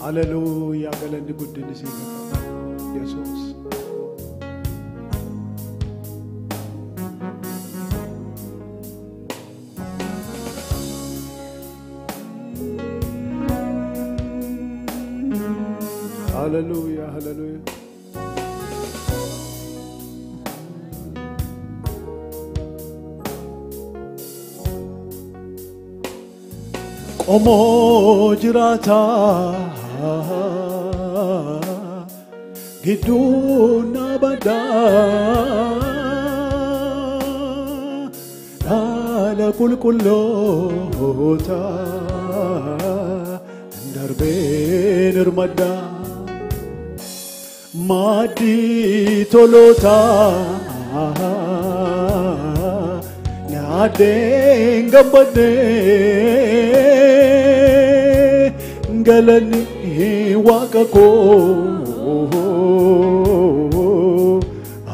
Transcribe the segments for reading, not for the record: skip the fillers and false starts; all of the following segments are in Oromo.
هللويا قالني قدني سيكا يسوس هللويا هللويا Omo jirata giduna bada ala kulkullota darbe nirmada madi tolota nadenga bade galani wakako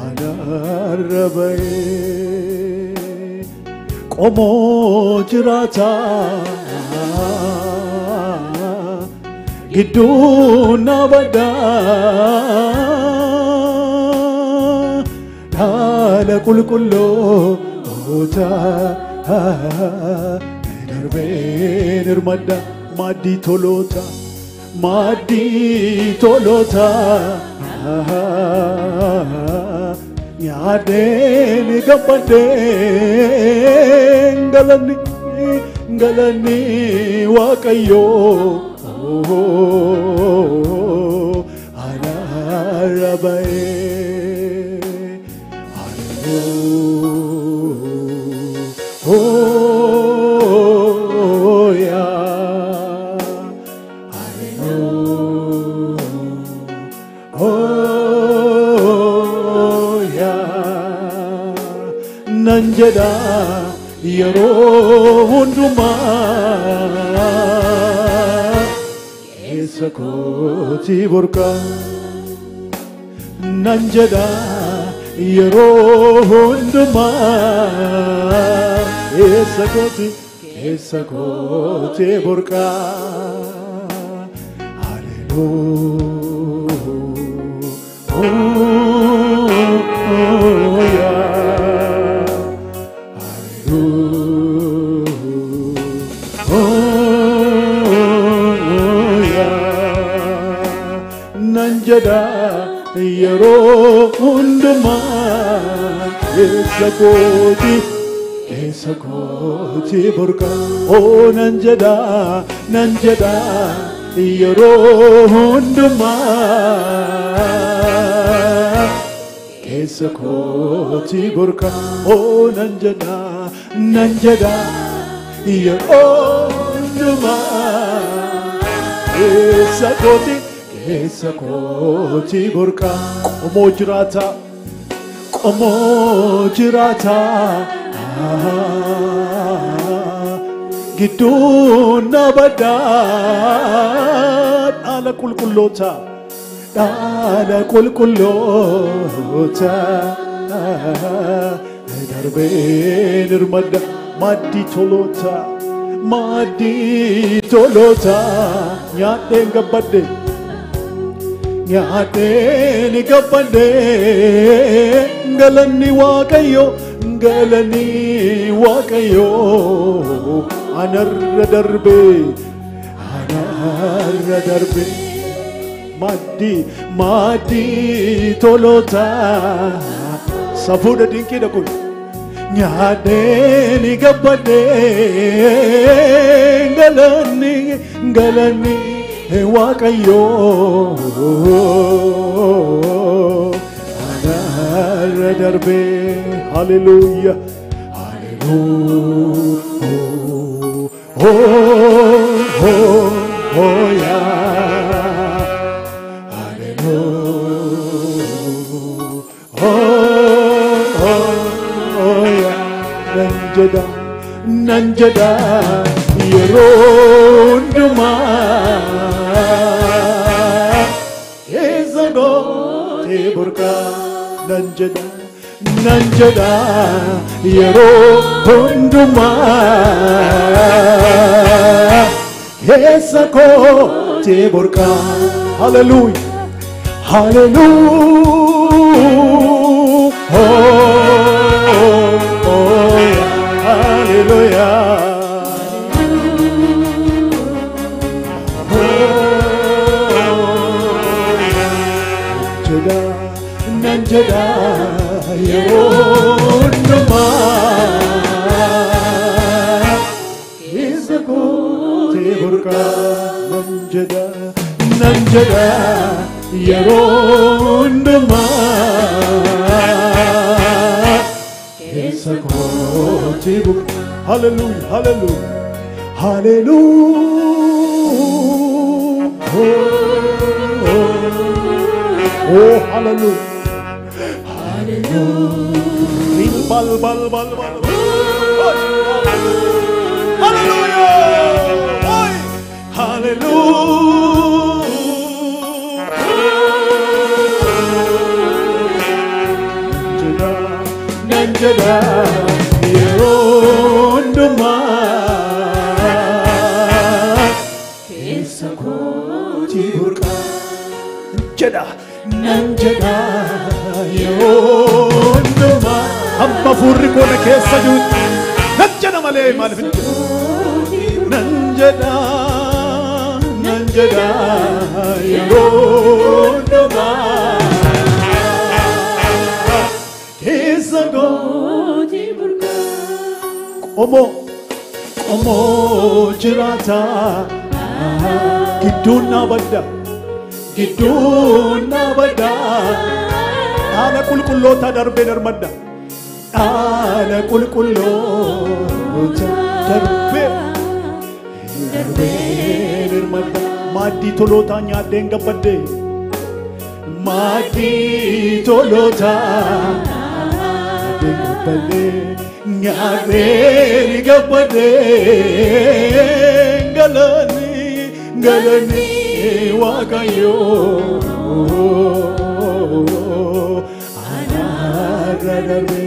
anarabai komo jirata giduna bada dala kulkullo ota darbe nirmada Madi tolota Nyade gabade galani wakayo anarabai Nanjada yero hunduma esakoti burka Nanjada yero hunduma esakoti burka Hallelujah Nanjada yero hunduma esakoti burka oh nanjada yero hunduma esakoti burka oh nanjada yero hunduma esakoti burka komo jirata giduna bada ala kulkullota darbe nirmada madi tolota nyade gabade Nyate gabade galani wakayo anarra darbe madi tolota safuda dinki da kun nyate gabade galani wakayo anarra darbe hallelujah yeah hallelujah Nanjada yero hunduma esakoti burka Nanjada yero hunduma esakoti burqa. Hallelujah. Hallelujah. Oh, yeah. Hallelujah. Nanjada Yeronduma Isago Teburka Nanjada Yeronduma Isago Teburka. Hallelujah, hallelujah, hallelujah. Oh, hallelujah. Bal. Hallelujah. Hallelujah. Nanjada Yeronduma Kesako Tiburka Nanjada Yeronduma Amma furri kona keessa jiru Nanjada malee maaliif hin jiru Nanjada Yeronduma keessa gooti burqa Qomoo jiraata gidduun na badda Dhaala qulqulloota darbee darmadda Dhaala qulqulloota darbee darmadda Maaddii tolootaa nyaadheen gabbadde Maaddii tolootaa nyaadheen gabbadde Galani Waaqayyo Anarra darbe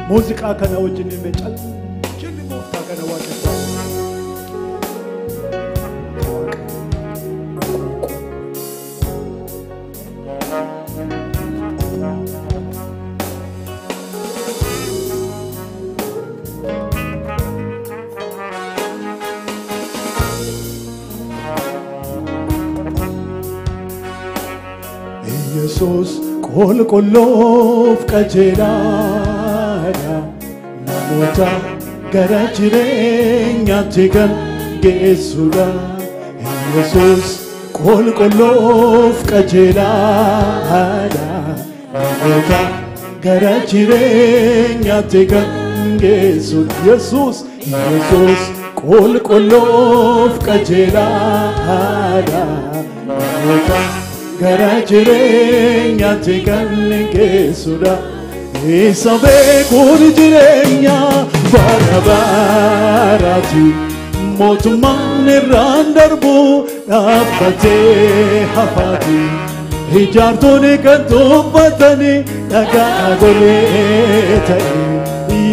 Muuziqaa kana wajjin hime calqinni mooftaa kana waaqeffatu Yesus qulqulloof qajeelaadha namoota gara jireenyaatti kan geessudha. Yesus qulqulloof qajeelaadha namoota gara jireenyaatti kan geessudha. Yesus qulqulloof qajeelaadha namoota gara jireenyaatti kan geessudha. Isa beekuun jireenya bara baraati mootummaan irraan darbu dhaabbatee hafaati. Ijaartonni kan tuffatani dhagaa golee ta'e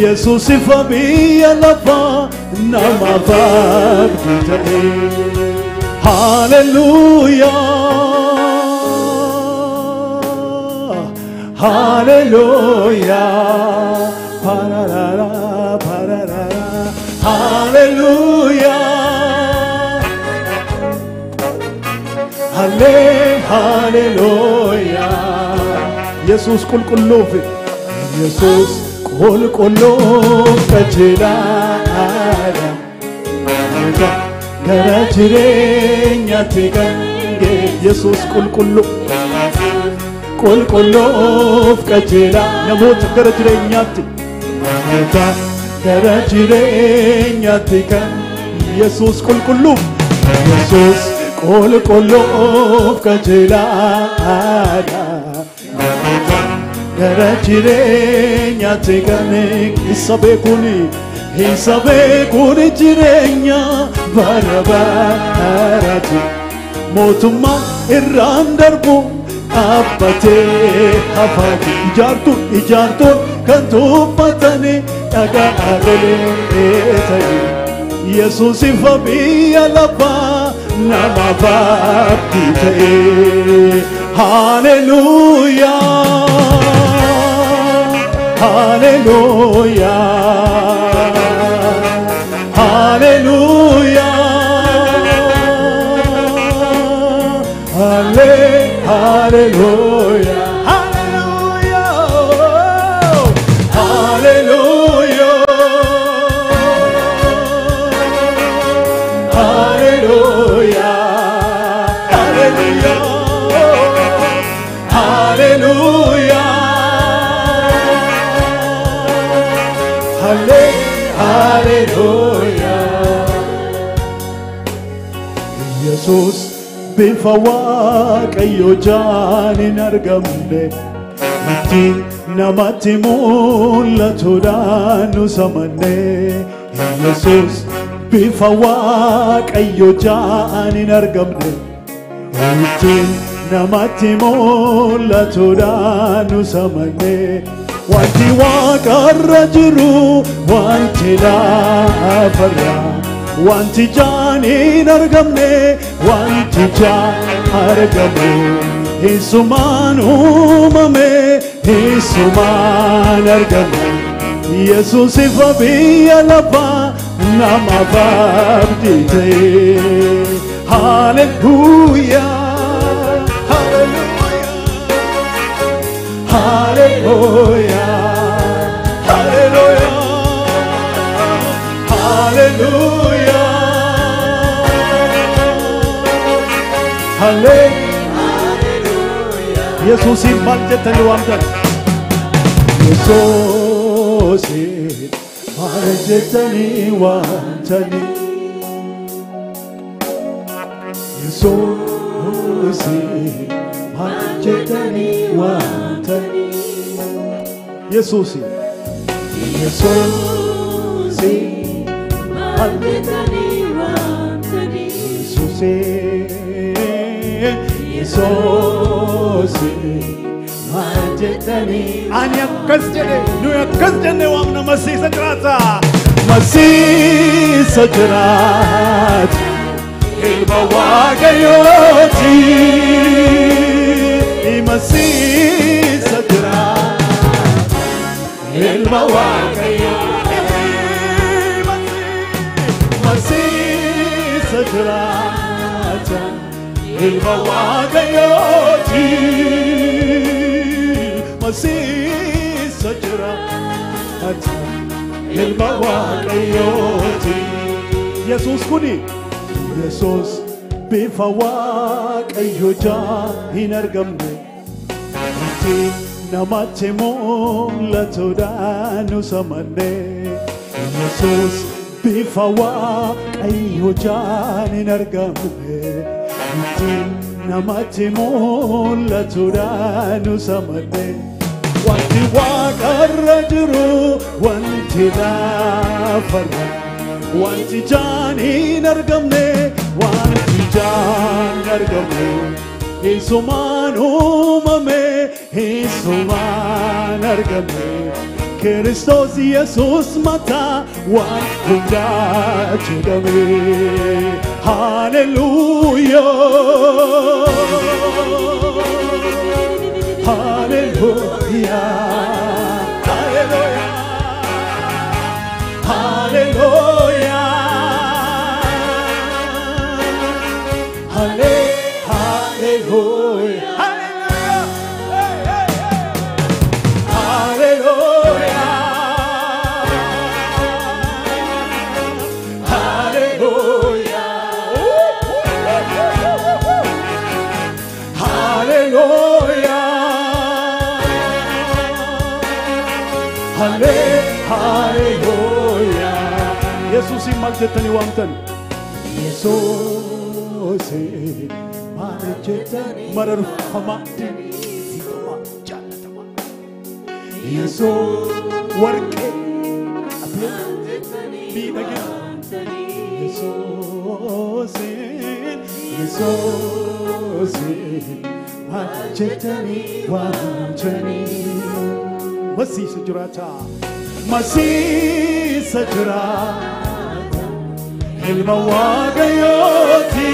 Yesuus ifa biyya lafaa namaaf abdii ta'e. Hallelujah. Hallelujah, pararara, pararara, hallelujah, hallelujah. Yesus qulqulloof qajeelaadha gara jireenyaatti kan geessu. Yesus qulqulloof qajeela namoota gara jireenyaatti kan Yesus qulqulloof qajeelaadha gara jireenyaatti kan isa beekuun jireenya bara baraati mootummaa irraan darbu dhaabbatee hafaati. Ijaartonni kan tuffatani dhagaa golee ta'e Yesuus ifa biyya lafaa nama baptite. Hallelujah, hallelujah, hallelujah, hallelujah. Jesus bifawaqayyo jaanin argamne itti namatti mul'atuudhaan nu samanne. Jesus bifawaqayyo jaanin argamne itti namatti mul'atuudhaan nu samanne. Wanti waaqarra jiru wanti laafarra wanti jaanin argamne wanti jaan argamu isumaan uumame isumaan argamu. Yesuus ifa biyya lafaa nama baptite. Hallelujah, hallelujah, hallelujah, hallelujah, hallelujah. Yesuusin maal jettanii waamtan? Yesuusin maal jettanii waamtanii? Yesuusin maal jettanii waamtanii? Yesuusin maal jettanii waamtanii? Yesuusin maal jettanii? Ani akkas jedhe nuyi akkas jenne waamna Masiisa jiraata. Masiisa jiraata ilma Waaqayyooti. Masiisa jiraata ilma Waaqayyooti. Masiisa jiraata ilma Waaqayyooti. Masiisa jiraata ilma Waaqayyooti. Yesuus kuni Yesuus bifa Waaqayyo jaanin argamne itti namatti mul'atuudhaan nu samanne. Yesuus bifa Waaqayyo jaanin argamne itti namatti mul'atuudhaan nu samanne. Wanti waaqarra jiru wanti lafarra wanti jaanin argamne wanti jaan argamne isumaan uumame isumaan argamne. Kiristoos Yesuus mataa waan hundaa jedhame. Hallelujah, hallelujah, hallelujah, hallelujah, hallelujah, hallelujah. Yesuusin maal jettanii waamtan? Yesuusin maal jettanii? Mararfamaa dinsiifamaa jaalatamaa Yesuus warqee miidhagina Yesuusin maal jettanii waamtanii? Masiisa jiraata Masiisa jiraata ilma Waaqayyooti.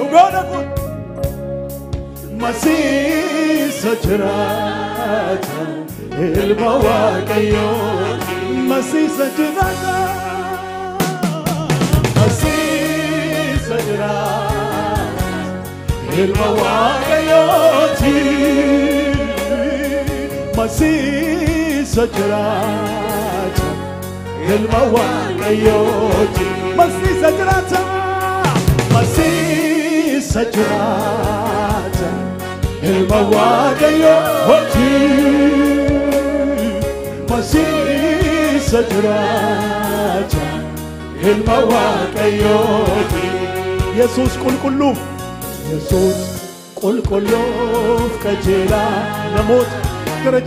hongoodha kun Masiisa jiraata ilma Waaqayyooti Masiisa jiraata Masiisa jiraata ilma Waaqayyooti Masiisa jiraata ilma Waaqayyooti Masiisa jiraata Masiisa jiraata ilma Waaqayyooti Masiisa jiraata ilma Waaqayyooti Yesuus qulqulluuf Yesuus qulqulluuf qajeelaa namoota gara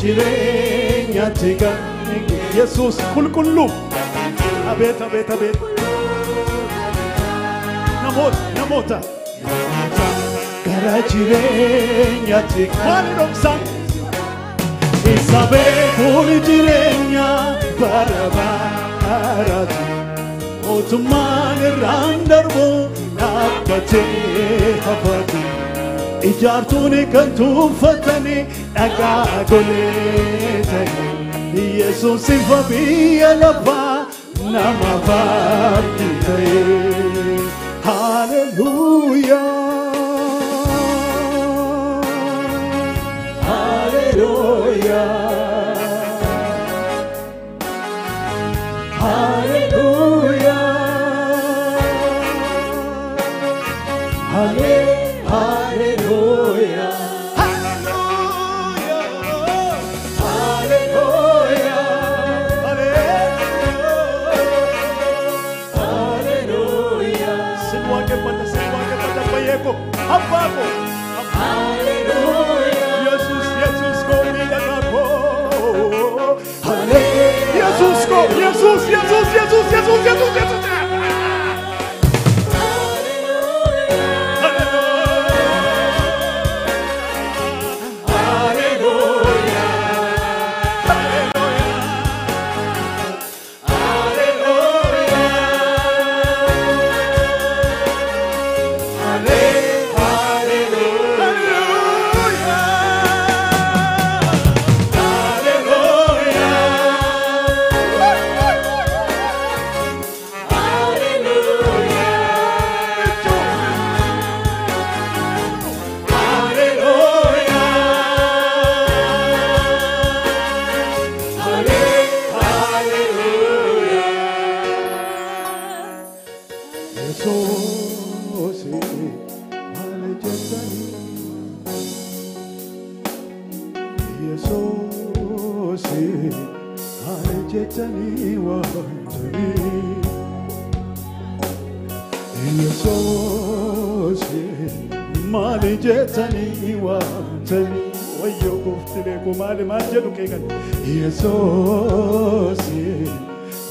jireenyaatti Yesuus qulqulluuf abeet abeet abeet namoota gara jireenyaatti maali dhoksan isa beekuun jireenya bara baraati mootummaan irraan darbu dhaabbatee hafatu ijaartuun kan tuuffatani dhagaa golee ta'e Yesuus ifa biyya lafaa nama faardi ta'e Hallelujah Hallelujah Hallelujah Hallelujah Hallelujah Hallelujah Hallelujah Sinwake pada bayeko Abbako Hallelujah Jesus ko nilagako Hallelujah Jesus ko Jesus Yesus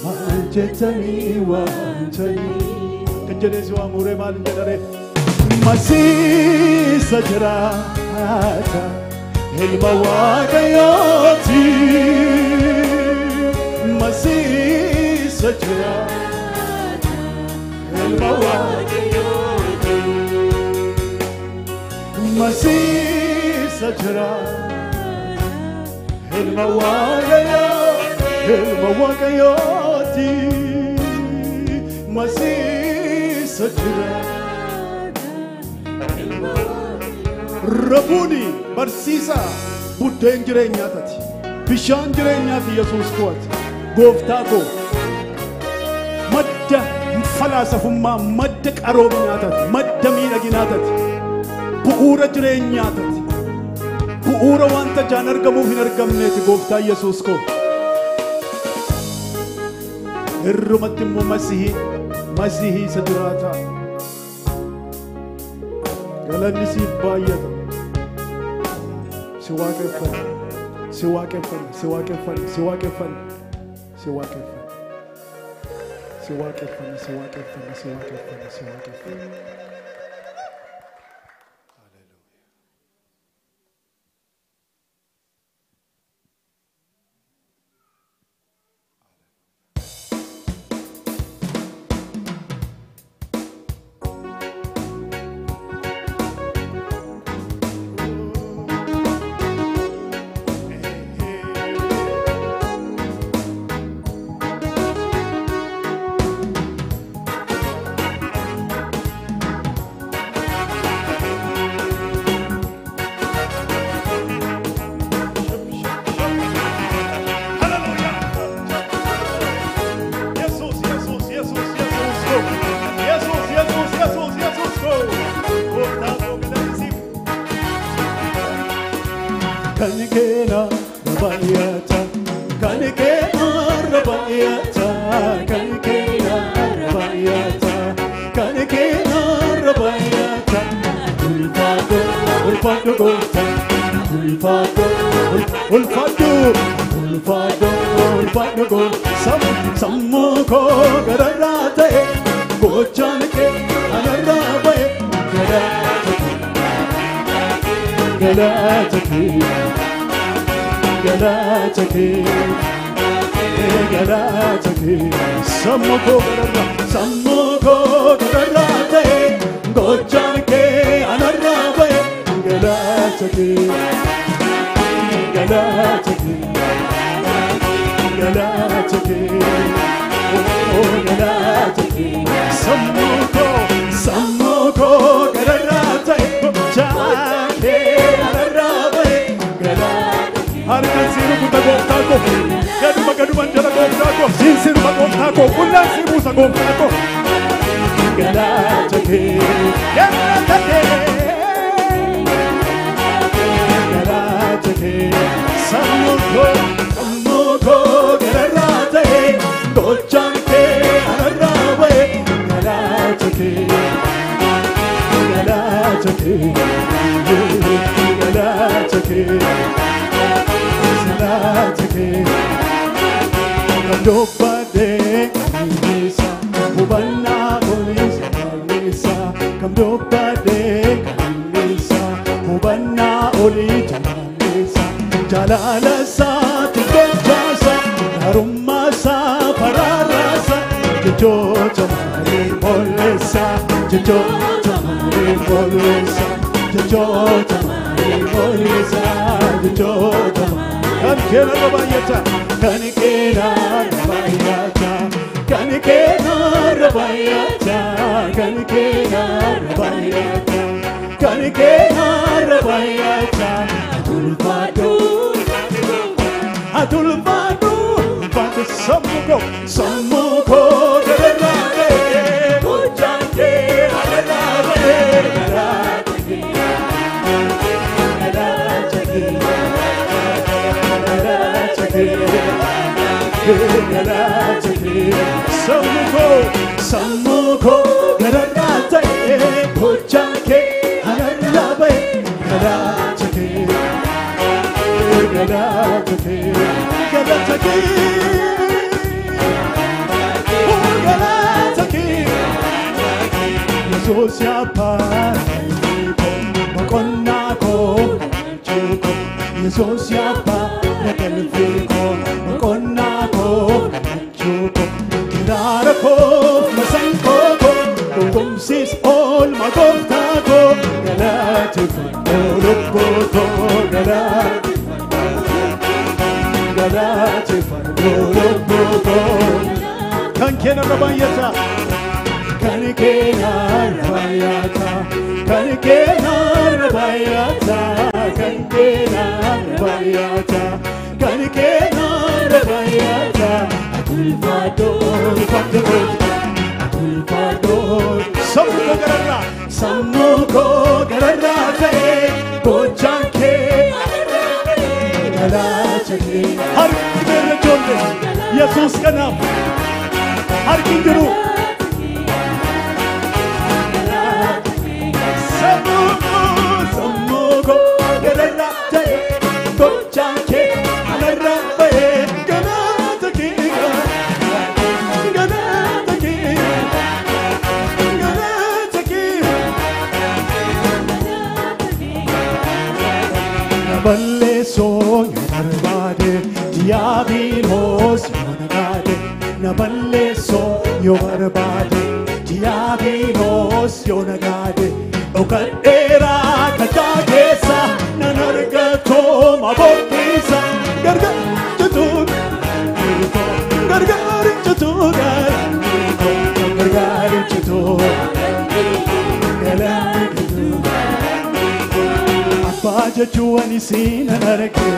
maljetani wantani kajjese wa mure mal jedare Masiisa jiraata ilma Waaqayyooti Masiisa jiraata ilma Waaqayyooti Masiisa jiraata ilma Waaqayyooti Masiisa jiraata Rabuni barsiisa buddeen jireenyaati bishaan jireenyaati Yesuus kooti gooftaa koo madda falaasafummaa madda qaroominaataati madda miidhaginaataati bu'uura jireenyaataati bu'uura wanta jaan argamuuf hin argamneeti gooftaa Yesuus koo irrumatti immoo Masihii isa jiraataa galanni siif baay'ata si waaqeffanna si waaqeffanna si waaqeffanna si waaqeffanna si waaqeffanna si waaqeffanna si waaqeffanna si waaqeffanna si waaqeffanna كنكينا رباياتا كنكينا رباياتا الفادو قوتا الفادو قوتا سموكو غرراتا gojanke anarabe galataki sammuko gararate gojanke anarabe galataki sammuko gararate gojanke anarabe galataki harkan siru buta goftako gadu manjala goftako siru goftako kullan siru sa goftako galataki sammuko gararate gojanke anarabe galataki Kamdobade kanisa Mubana olisa malisa Kamdobade kanisa Mubana olita malisa Jalala sa tijasa Narumma sa pararasa Jojo jamari molesa Jojo jamari molesa Jojo jamari molesa Jojo jamari Kanikena rabayata Kanikena rabayata Kanikena rabayata Kanikena rabayata Kanikena rabayata Adulfadu Fadu sammuko gararate gojanke anarabe sammuko gararate gojanke anarabe galataki Jesus yapa makonnako chuko Jesus yapa nakalfiko makonnako chuko kirarako masanko tumsis all magotako galataki olukko galataki kankena rabayata kanikena rabayata kanikena rabayata kankena rabayata kanikena rabayata adulfado sammuko gararate gojanke galataki har mere jolle Jesus ka naam har kindiru sammuko gararate gojanke anarabe galataki balle soño barbade diabilos yonagade na balle soño barbade diabilos yonagade okadera katagesa nanargato mabotisa gargar tutur gargar tutur gargar tutur Bajachuani sina narake,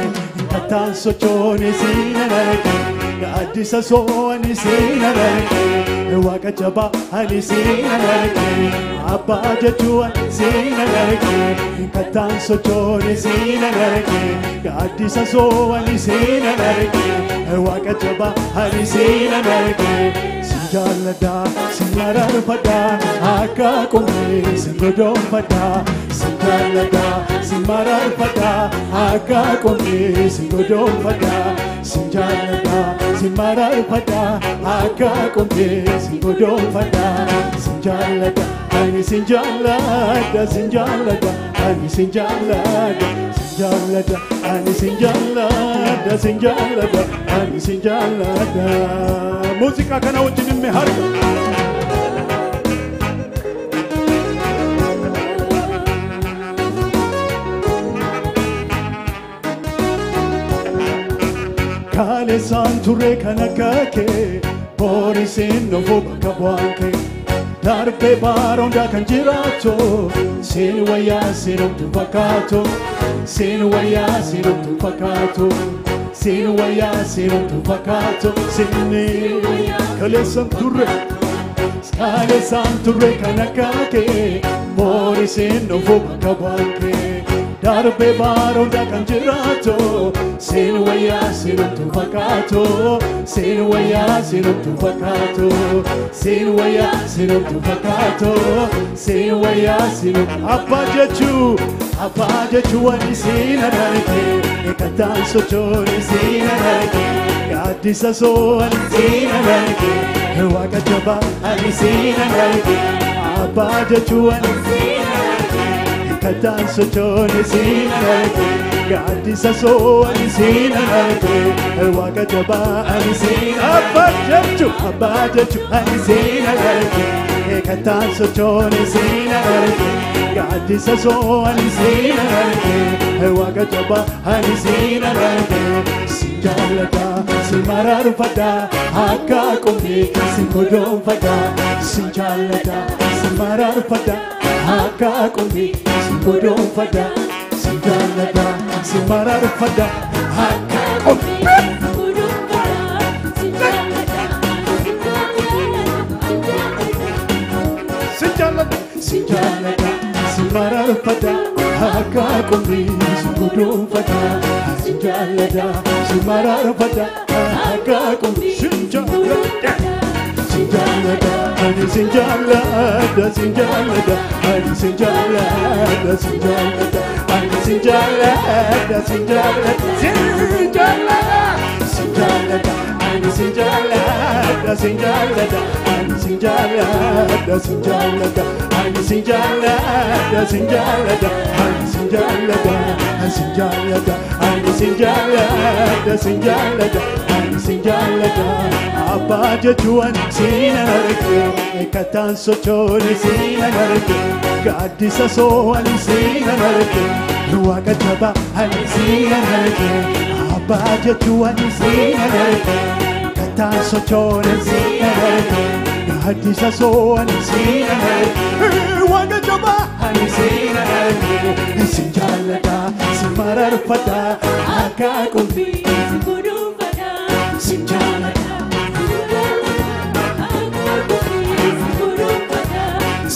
katanso choni sina narake, gadisa soani sina narake, wakachaba ali sina narake, Abbaa jechuun siina argee kattaan sochoone siina argee gaaddisa soowwani siina argee waaqa jabaa ani siina argee sin jaalladha sin mararfadha akka qomee sin godoonfadha sin jaalladha sin mararfadha akka qomee sin godoonfadha sin jaalladha sin mararfadha akka qomee sin godoonfadha sin jaalladha ani sin jaalladha sin jaalladha ani sin jaalladha sin jaalladha ani sin jaalladha sin jaalladha ani sin jaalladha muuziqaa kana wajjin himme harka Kaalesaan turre kan akka kee boorisiin dhufu bakka bu'aan kee Darbe baronda kan jiraatu sin wayyaa sinumtu fakkaatu sin wayyaa sinumtu fakkaatu sin wayyaa sinumtu fakkaatu sinni kaleessaan turre kan akka kee boorisiin dhufu bakka bu'aan kee Darbe baronda kan jiraatu sin wayyaa sinumtu fakkaatu sin wayyaa sinumtu fakkaatu sin wayyaa sinumtu fakkaatu sin wayyaa sinumtu Abbaa jechuun ani sin argee kattaan sochoone sin argee gaaddisa soowwani sin argee waaqa jabaa ani sin argee Abbaa jechuun ani sin argee kattaan sochoone sin argee gaaddisa soowwani sin argee waaqa jabaa ani sin Abbaa jechuun ani sin argee kattaan sochoone sin argee gaaddisa soowwani sin argee waaqa jabaa ani sin argee sin jaalladha sin mararfadha akka qomee sin godoonfadha sin jaalladha sin mararfadha akka qomee sin godoonfadha sin jaalladha sin mararfadha akka qomee sin jaalladha sin mararfadha akka qomee sin godoonfadha sin jaalladha sin mararfadha akka qomee sin jaalladha sin jaalladha ani sin jaalladha sin jaalladha ani sin jaalladha sin jaalladha ani sin jaalladha sin jaalladha sin jaalladha sin jaalladha ani sin jaalladha sin jaalladha ani sin jaalladha sin jaalladha ani sin jaalladha sin jaalladha ani sin jaalladha sin jaalladha ani sin jaalladha sin jaalladha ani sin jaalladha Abbaa jechuun sin argee kattaan sochoone sin argee gaaddisa soowwani sin argee waaqa jabaa ani sin argee Abbaa jechuun sin argee kattaan sochoone sin argee gaaddisa soowwani sin argee waaqa jabaa ani sin argee sin jaalladha sin mararfadha akka qomee sin godoonfadha sin jaalladha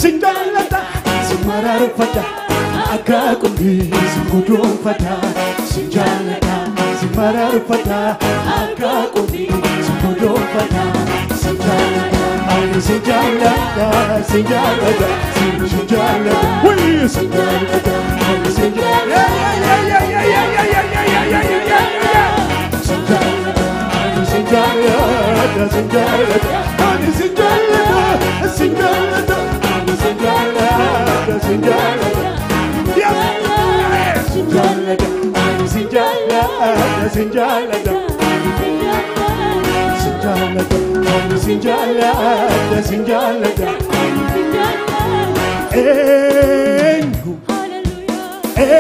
sin jaalladha sin mararfadha akka qomee sin godoonfadha sin jaalladha sin mararfadha akka qomee sin godoonfadha sin jaalladha ani sin jaalladha sin jaalladha sin jaalladha sin jaalladha ani sin jaalladha sin jaalladha ani sin jaalladha sin jaalladha ani sin jaalladha sin jaalladha sin jaalladha sin jaalladha sin jaalladha ani sin jaalladha sin jaalladha sin jaalladha ani sin jaalladha sin jaalladha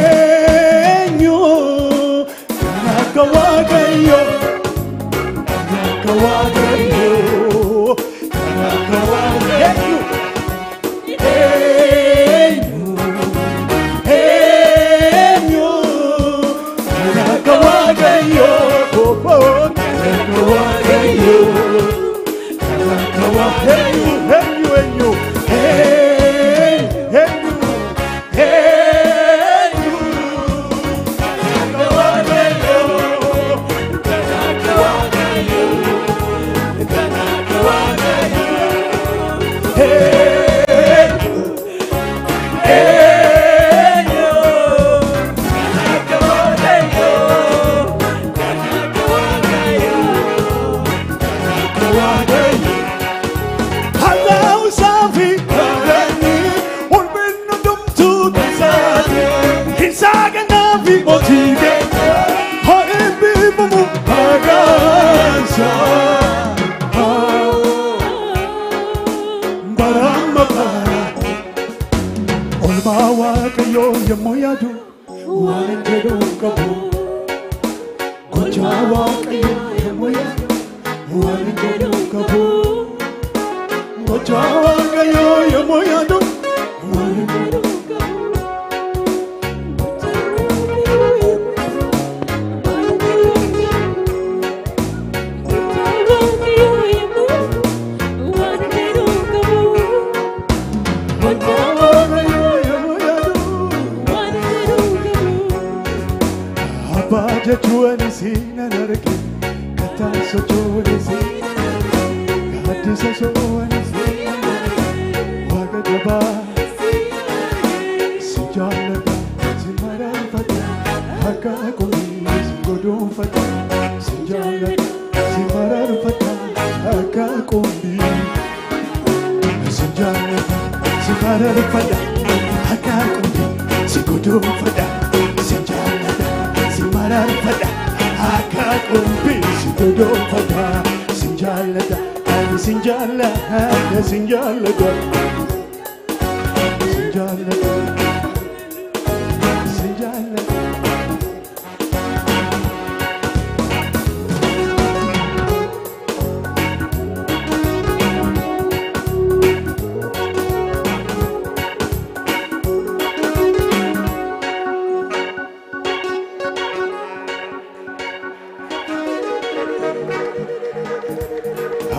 eenyu kan akka Waaqayyo kan akka Waaqayyo kan akka Waaqayyo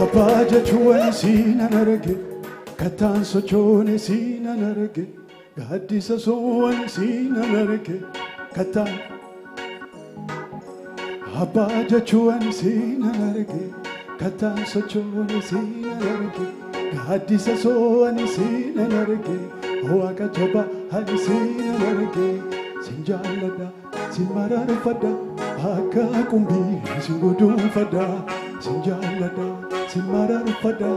Abaja chuan sina narage, katan so chone sina narage, gadisa soan sina narage, katan. Abaja chuan sina narage, katan so chone sina narage, gadisa soan sina narage, oaga joba hani sina narage, sinjalada, simara fada, aga kumbi, singudu fada, sinjalada. Simara fada,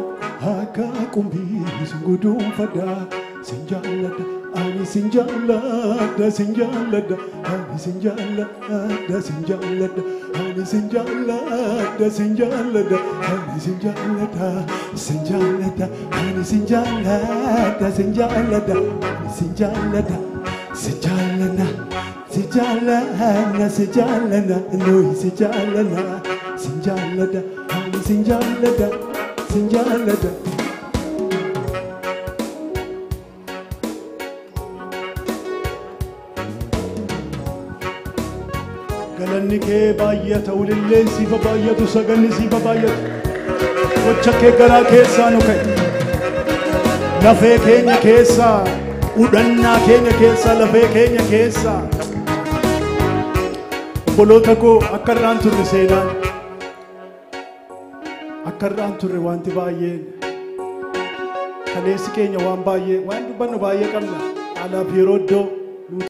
haka kumbi, singudu fada, sinjalada, ani sinjalada, sinjalada, ani sinjalada, sinjalada, ani sinjalada, sinjalada, ani sinjalada, sinjalada, ani sinjalada, sinjalada, ani sinjalada, sinjalana, sinjalana, sinjalana, no sinjalana, sinjalada. Sinjalada, sinjalada. Galanni ke baay'ata ulilleen sifa baay'atu saganni sifa baay'atu gocha kee garaa keessaa nu ka'e lafee keenya keessaa udhannaa keenya keessaa lafee keenya keessaa obboloota koo akka irraan turre seenaan Karraan turre wanti baay'een kaleessi keenya waan baay'ee waan dubbannu baay'ee qabna alaaf yeroo iddoo